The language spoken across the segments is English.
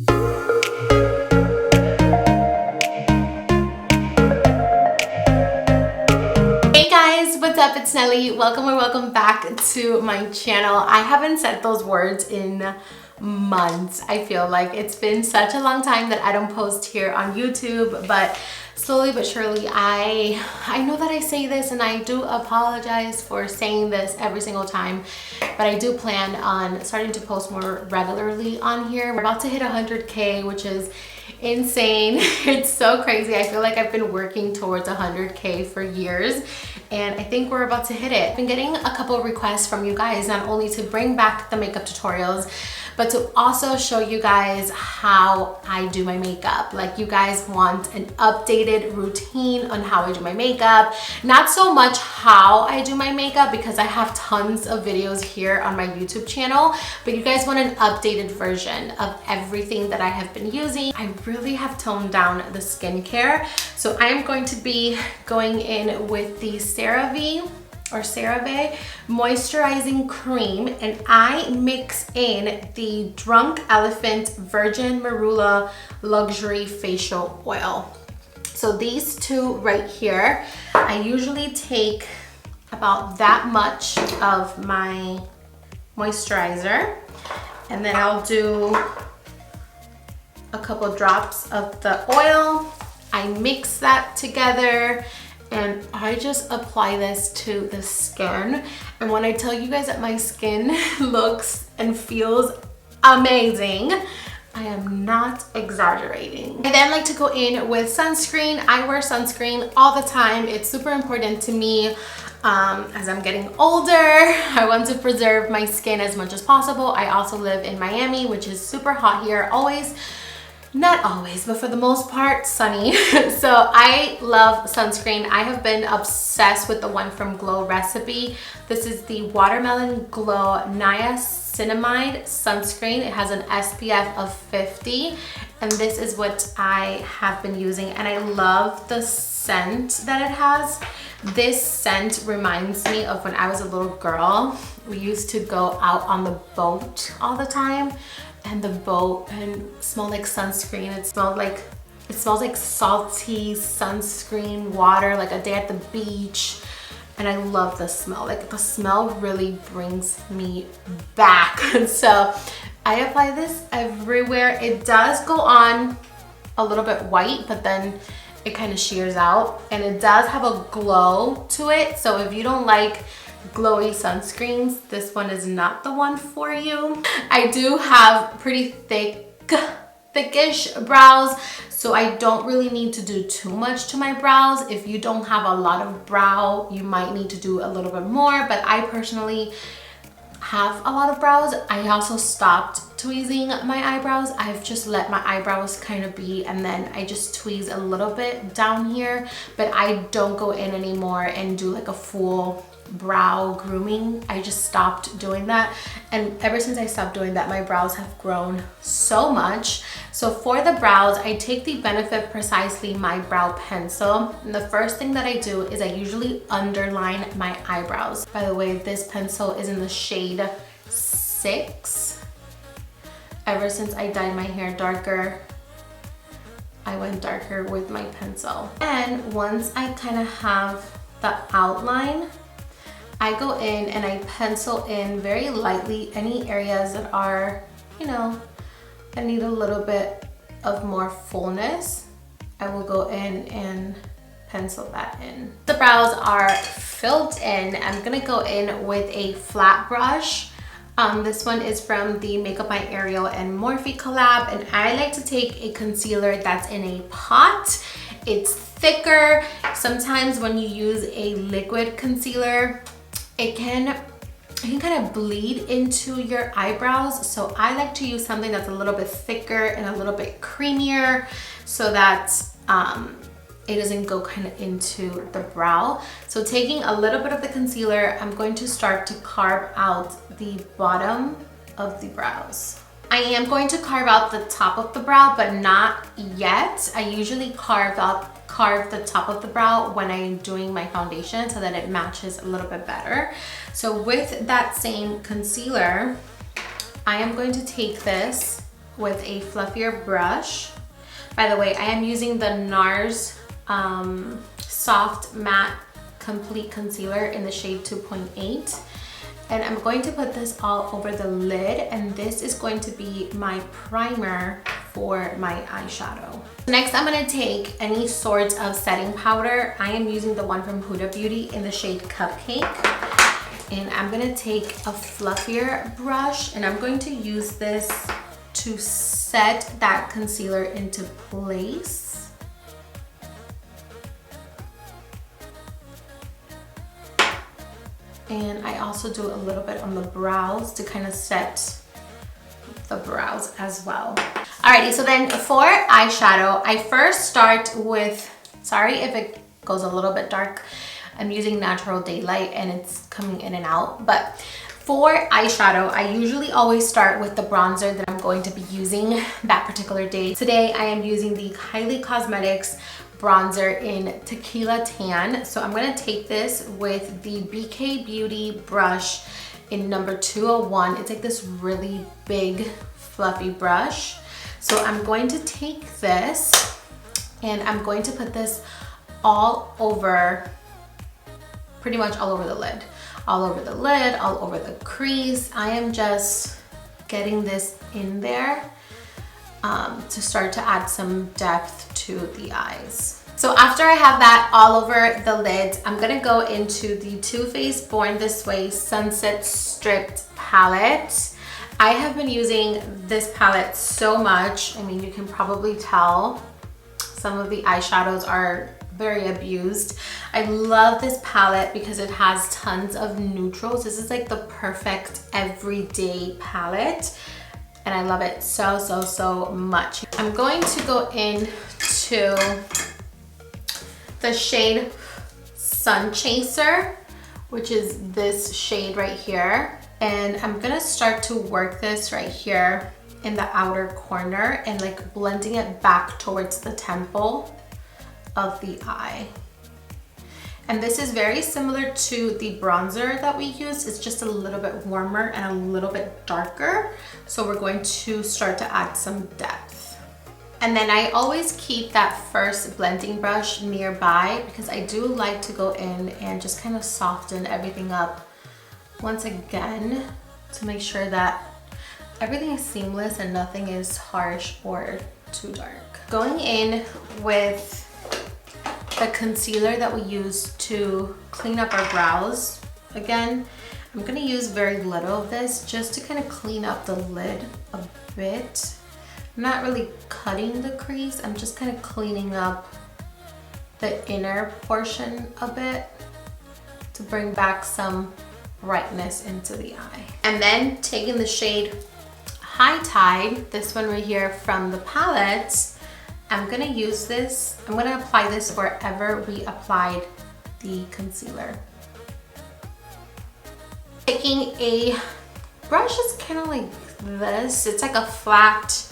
Hey guys, what's up? It's Nelly. Welcome or welcome back to my channel. I haven't said those words in months. I feel like it's been such a long time that I don't post here on YouTube, but slowly but surely I know that I say this, and I do apologize for saying this every single time, but I do plan on starting to post more regularly on here. We're about to hit 100K, which is insane. It's so crazy. I feel like I've been working towards 100K for years, and I think we're about to hit it. I've been getting a couple of requests from you guys, not only to bring back the makeup tutorials, but to also show you guys how I do my makeup. Like, you guys want an updated routine on how I do my makeup. Not so much how I do my makeup, because I have tons of videos here on my YouTube channel, but you guys want an updated version of everything that I have been using. I really have toned down the skincare, so I am going to be going in with the Cerave moisturizing cream, and I mix in the Drunk Elephant Virgin Marula Luxury Facial Oil. So these two right here, I usually take about that much of my moisturizer, and then I'll do a couple drops of the oil. I mix that together, and I just apply this to the skin. And when I tell you guys that my skin looks and feels amazing, I am not exaggerating. I then like to go in with sunscreen. I wear sunscreen all the time. It's super important to me. As I'm getting older, I want to preserve my skin as much as possible. I also live in Miami, which is super hot here. Not always, but for the most part, sunny. So I love sunscreen. I have been obsessed with the one from Glow Recipe. This is the Watermelon Glow Niacinamide sunscreen. It has an SPF of 50, and this is what I have been using, and I love the scent that it has. This scent reminds me of when I was a little girl. We used to go out on the boat all the time, and the boat and smell like sunscreen. It smells like salty sunscreen water, like a day at the beach. And I love the smell. Like, the smell really brings me back. So I apply this everywhere. It does go on a little bit white, but then it kind of shears out, and it does have a glow to it. So if you don't like glowy sunscreens, this one is not the one for you. I do have pretty thickish brows, so I don't really need to do too much to my brows. If you don't have a lot of brow, you might need to do a little bit more, but I personally have a lot of brows. I also stopped tweezing my eyebrows. I've just let my eyebrows kind of be, and then I just tweeze a little bit down here, but I don't go in anymore and do like a full brow grooming. I just stopped doing that, and ever since I stopped doing that, my brows have grown so much. So for the brows, I take the Benefit Precisely My Brow Pencil, and the first thing that I do is I usually underline my eyebrows. By the way, this pencil is in the shade 6. Ever since I dyed my hair darker, I went darker with my pencil. And once I kind of have the outline, I go in and I pencil in very lightly any areas that are, you know, that need a little bit of more fullness. I will go in and pencil that in. The brows are filled in. I'm gonna go in with a flat brush. This one is from the Makeup by Ariel and Morphe collab, and I like to take a concealer that's in a pot. It's thicker. Sometimes when you use a liquid concealer, it can kind of bleed into your eyebrows. So I like to use something that's a little bit thicker and a little bit creamier, so that it doesn't go kind of into the brow. So taking a little bit of the concealer, I'm going to start to carve out the bottom of the brows. I am going to carve out the top of the brow, but not yet. I usually carve the top of the brow when I'm doing my foundation so that it matches a little bit better. So with that same concealer, I am going to take this with a fluffier brush. By the way, I am using the Nars Soft Matte Complete Concealer in the shade 2.8. And I'm going to put this all over the lid, and this is going to be my primer for my eyeshadow. Next, I'm gonna take any sort of setting powder. I am using the one from Huda Beauty in the shade Cupcake. And I'm gonna take a fluffier brush, and I'm going to use this to set that concealer into place. And I also do a little bit on the brows to kind of set the brows as well. Alrighty, so then for eyeshadow, I first start with, sorry if it goes a little bit dark, I'm using natural daylight and it's coming in and out, but for eyeshadow, I usually always start with the bronzer that I'm going to be using that particular day. Today, I am using the Kylie Cosmetics bronzer in Tequila Tan. So I'm gonna take this with the BK Beauty brush in number 201. It's like this really big, fluffy brush. So I'm going to take this and I'm going to put this all over, pretty much all over the lid. All over the lid, all over the crease. I am just getting this in there to start to add some depth to the eyes. So after I have that all over the lids, I'm gonna go into the Too Faced Born This Way Sunset Stripped palette. I have been using this palette so much. I mean, you can probably tell some of the eyeshadows are very abused. I love this palette because it has tons of neutrals. This is like the perfect everyday palette and I love it so, so, so much. I'm going to go into the shade Sun Chaser, which is this shade right here. And I'm gonna start to work this right here in the outer corner and like blending it back towards the temple of the eye. And this is very similar to the bronzer that we used. It's just a little bit warmer and a little bit darker. So we're going to start to add some depth. And then I always keep that first blending brush nearby because I do like to go in and just kind of soften everything up once again to make sure that everything is seamless and nothing is harsh or too dark. Going in with the concealer that we use to clean up our brows. Again, I'm gonna use very little of this just to kind of clean up the lid a bit. I'm not really cutting the crease, I'm just kind of cleaning up the inner portion a bit to bring back some brightness into the eye. And then taking the shade High Tide, this one right here from the palette, I'm gonna use this, I'm gonna apply this wherever we applied the concealer. Taking a brush is kind of like this, it's like a flat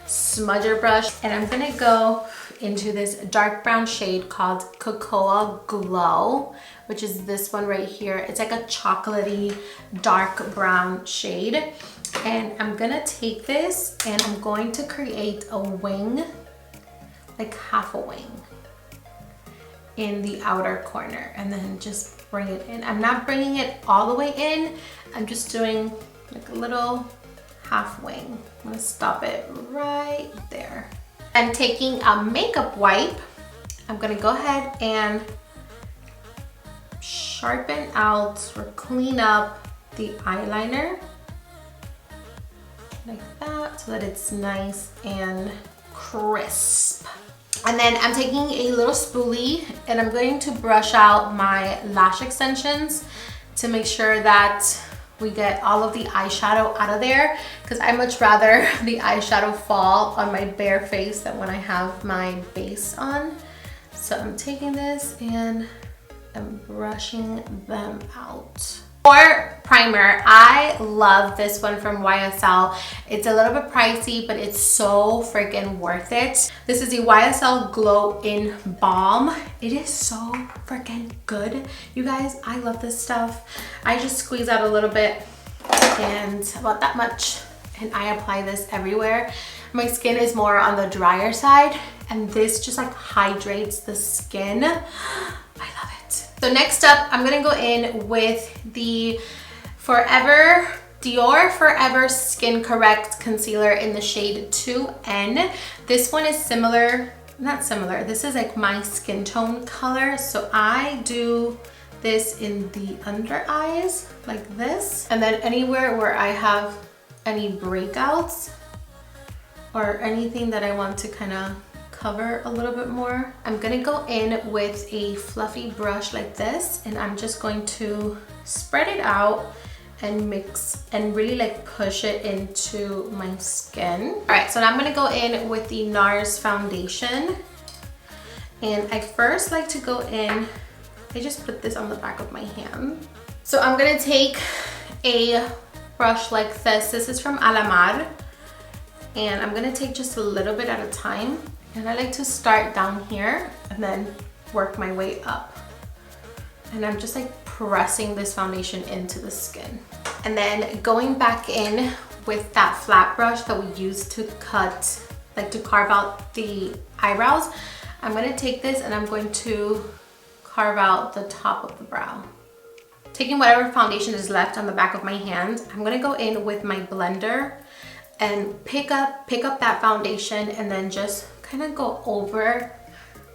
smudger brush, and I'm gonna go into this dark brown shade called Cocoa Glow, which is this one right here. It's like a chocolatey dark brown shade. And I'm gonna take this and I'm going to create a wing, like half a wing in the outer corner, and then just bring it in. I'm not bringing it all the way in, I'm just doing like a little half wing. I'm gonna stop it right there. And taking a makeup wipe, I'm gonna go ahead and sharpen out or clean up the eyeliner like that so that it's nice and crisp. And then I'm taking a little spoolie and I'm going to brush out my lash extensions to make sure that we get all of the eyeshadow out of there, because I much rather the eyeshadow fall on my bare face than when I have my base on. So I'm taking this and I'm brushing them out. For primer, I love this one from YSL. It's a little bit pricey, but it's so freaking worth it. This is the YSL Glow in Balm. It is so freaking good. You guys, I love this stuff. I just squeeze out a little bit and about that much and I apply this everywhere. My skin is more on the drier side, and this just like hydrates the skin. I love it. So next up, I'm gonna go in with the Dior Forever Skin Correct Concealer in the shade 2N. This one is not similar, this is like my skin tone color. So I do this in the under eyes like this, and then anywhere where I have any breakouts or anything that I want to kind of cover a little bit more, I'm gonna go in with a fluffy brush like this, and I'm just going to spread it out and mix and really like push it into my skin. All right, so now I'm gonna go in with the Nars Foundation, and I first like to go in, I just put this on the back of my hand. So I'm gonna take a brush like this. This is from Alamar, and I'm gonna take just a little bit at a time, and I like to start down here and then work my way up. And I'm just like pressing this foundation into the skin. And then going back in with that flat brush that we used to carve out the eyebrows, I'm gonna take this and I'm going to carve out the top of the brow. Taking whatever foundation is left on the back of my hand, I'm gonna go in with my blender and pick up that foundation, and then just kind of go over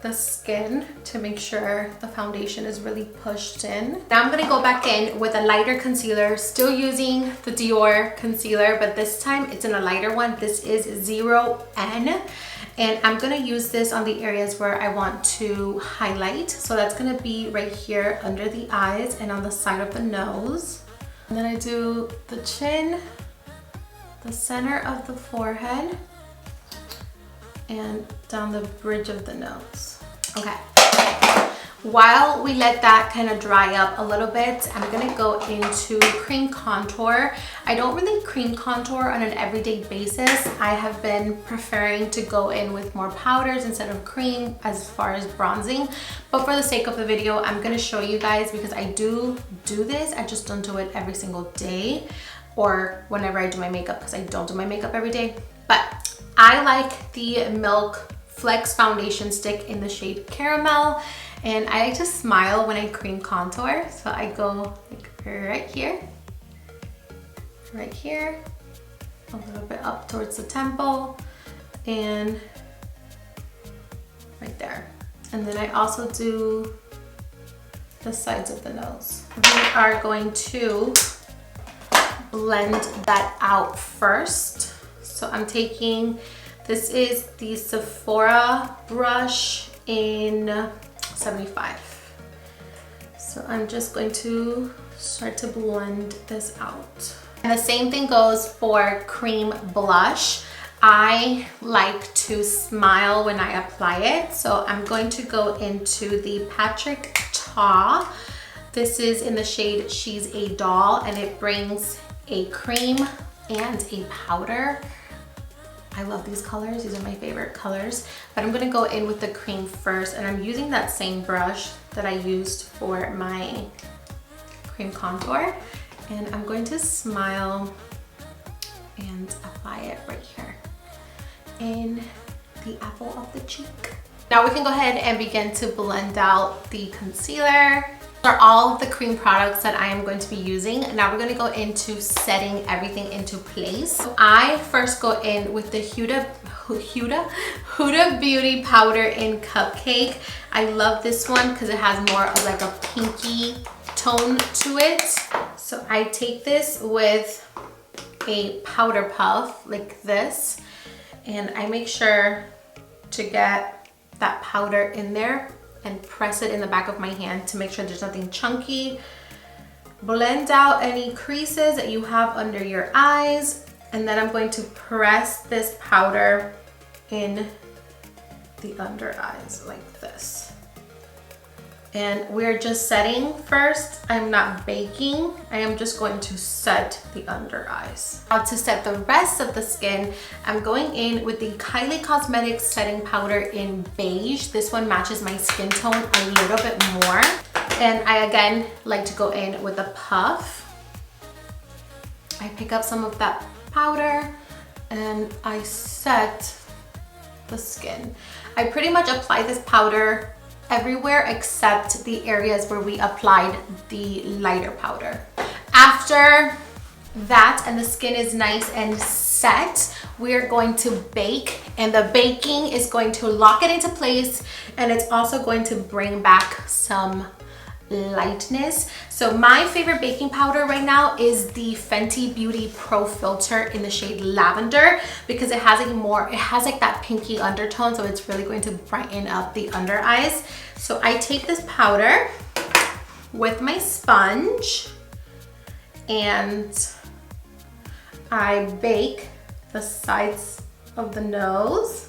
the skin to make sure the foundation is really pushed in. Now I'm gonna go back in with a lighter concealer, still using the Dior concealer, but this time it's in a lighter one. This is 0N, and I'm gonna use this on the areas where I want to highlight. So that's gonna be right here under the eyes and on the side of the nose. And then I do the chin, the center of the forehead, and down the bridge of the nose. Okay, while we let that kind of dry up a little bit, I'm gonna go into cream contour. I don't really cream contour on an everyday basis. I have been preferring to go in with more powders instead of cream as far as bronzing, but for the sake of the video, I'm gonna show you guys, because I do this, I just don't do it every single day or whenever I do my makeup, because I don't do my makeup every day. But I like the Milk Flex foundation stick in the shade Caramel, and I like to smile when I cream contour. So I go like right here, a little bit up towards the temple, and right there. And then I also do the sides of the nose. We are going to blend that out first. So I'm taking, this is the Sephora brush in 75. So I'm just going to start to blend this out. And the same thing goes for cream blush. I like to smile when I apply it. So I'm going to go into the Patrick Ta. This is in the shade She's a Doll, and it brings a cream and a powder. I love these colors. These are my favorite colors. But I'm gonna go in with the cream first, and I'm using that same brush that I used for my cream contour. And I'm going to smile and apply it right here in the apple of the cheek. Now we can go ahead and begin to blend out the concealer. These are all of the cream products that I am going to be using. Now we're going to go into setting everything into place. So I first go in with the Huda Beauty powder in Cupcake. I love this one because it has more of like a pinky tone to it. So I take this with a powder puff like this, and I make sure to get that powder in there and press it in the back of my hand to make sure there's nothing chunky. Blend out any creases that you have under your eyes, and then I'm going to press this powder in the under eyes like this. And we're just setting first. I'm not baking. I am just going to set the under eyes. Now to set the rest of the skin, I'm going in with the Kylie Cosmetics setting powder in beige. This one matches my skin tone a little bit more. And I again like to go in with a puff. I pick up some of that powder and I set the skin. I pretty much apply this powder everywhere except the areas where we applied the lighter powder. After that and the skin is nice and set, we're going to bake, and the baking is going to lock it into place, and it's also going to bring back some lightness. So my favorite baking powder right now is the Fenty Beauty Pro Filter in the shade Lavender, because it has like that pinky undertone, so it's really going to brighten up the under eyes. So I take this powder with my sponge and I bake the sides of the nose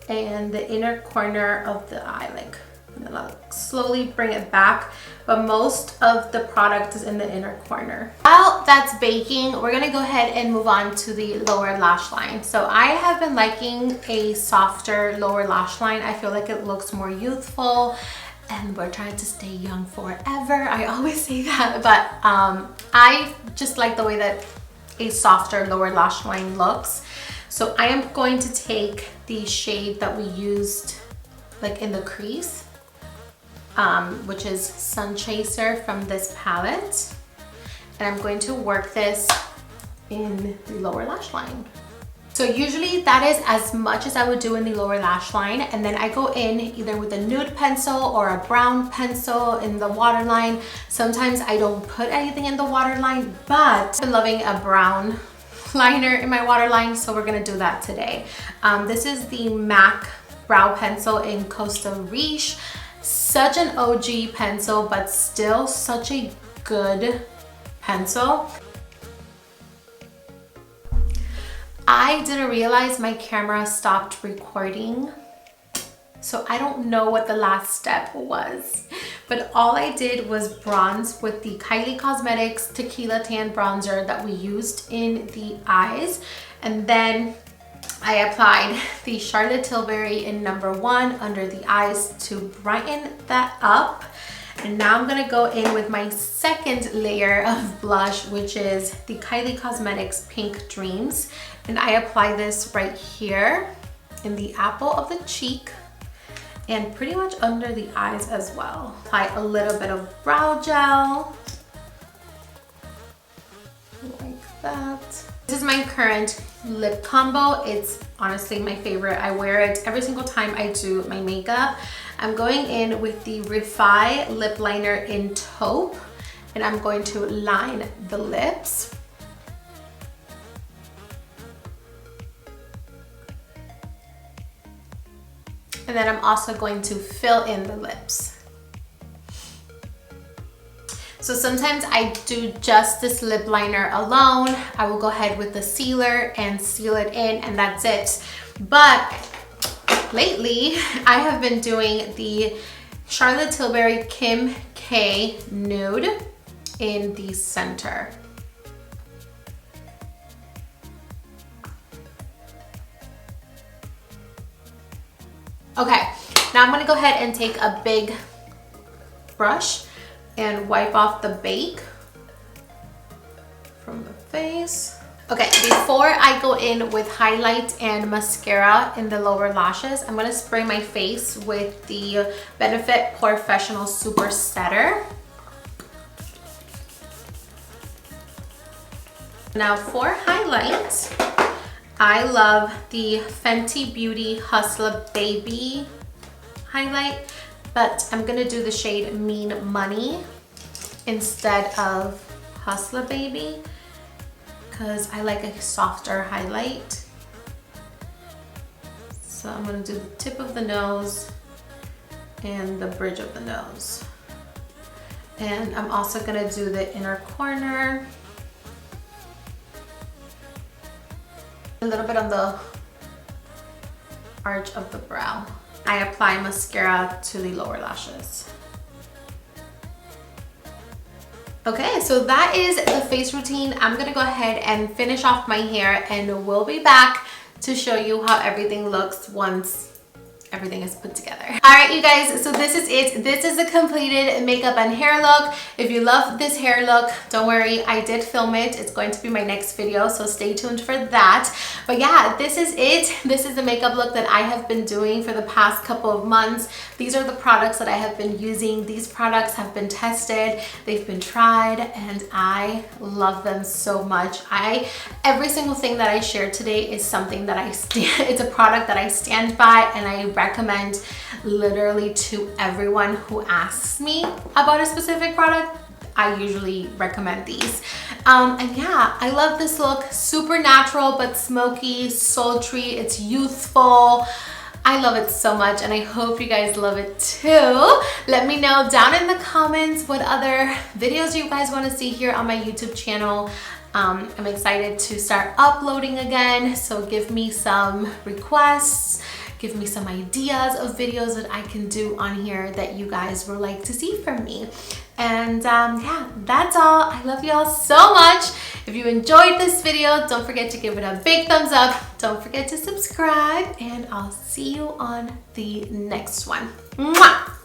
and the inner corner of the eye, like, and then I'll slowly bring it back, but most of the product is in the inner corner. While that's baking, we're gonna go ahead and move on to the lower lash line. So I have been liking a softer lower lash line. I feel like it looks more youthful, and we're trying to stay young forever. I always say that, but I just like the way that a softer lower lash line looks. So I am going to take the shade that we used like in the crease, which is Sun Chaser from this palette, and I'm going to work this in the lower lash line. So usually that is as much as I would do in the lower lash line, and then I go in either with a nude pencil or a brown pencil in the waterline. Sometimes I don't put anything in the waterline, but I've been loving a brown liner in my waterline, so we're gonna do that today. This is the MAC brow pencil in Costa Riche. Such an OG pencil, but still such a good pencil. I didn't realize my camera stopped recording, so I don't know what the last step was, but all I did was bronze with the Kylie Cosmetics Tequila Tan Bronzer that we used in the eyes, and then I applied the Charlotte Tilbury in #1 under the eyes to brighten that up. And now I'm gonna go in with my second layer of blush, which is the Kylie Cosmetics Pink Dreams. And I apply this right here in the apple of the cheek and pretty much under the eyes as well. Apply a little bit of brow gel, like that. This is my current lip combo. It's honestly my favorite. I wear it every single time I do my makeup. I'm going in with the Riche lip liner in taupe, and I'm going to line the lips. And then I'm also going to fill in the lips. So sometimes I do just this lip liner alone. I will go ahead with the sealer and seal it in, and that's it. But lately, I have been doing the Charlotte Tilbury Kim K Nude in the center. Okay, now I'm gonna go ahead and take a big brush and wipe off the bake from the face. Okay, before I go in with highlight and mascara in the lower lashes, I'm gonna spray my face with the Benefit Professional Super Setter. Now for highlight, I love the Fenty Beauty Hustler Baby highlight, but I'm gonna do the shade Mean Money instead of Hustler Baby, because I like a softer highlight. So I'm gonna do the tip of the nose and the bridge of the nose. And I'm also gonna do the inner corner, a little bit on the arch of the brow. I apply mascara to the lower lashes. Okay, so that is the face routine. I'm gonna go ahead and finish off my hair, and we'll be back to show you how everything looks once everything is put together. All right, you guys, so this is it. This is a completed makeup and hair look. If you love this hair look, don't worry, I did film it. It's going to be my next video, so stay tuned for that. But yeah, this is it. This is the makeup look that I have been doing for the past couple of months. These are the products that I have been using. These products have been tested, they've been tried, and I love them so much. Every single thing that I shared today is something that it's a product that I stand by, and I recommend literally to everyone who asks me about a specific product. I usually recommend these. And yeah, I love this look. Super natural but smoky, sultry, it's youthful. I love it so much, and I hope you guys love it too. Let me know down in the comments what other videos you guys want to see here on my YouTube channel. I'm excited to start uploading again, so give me some requests, give me some ideas of videos that I can do on here that you guys would like to see from me. And yeah, that's all. I love you all so much. If you enjoyed this video, don't forget to give it a big thumbs up. Don't forget to subscribe, and I'll see you on the next one. Mwah!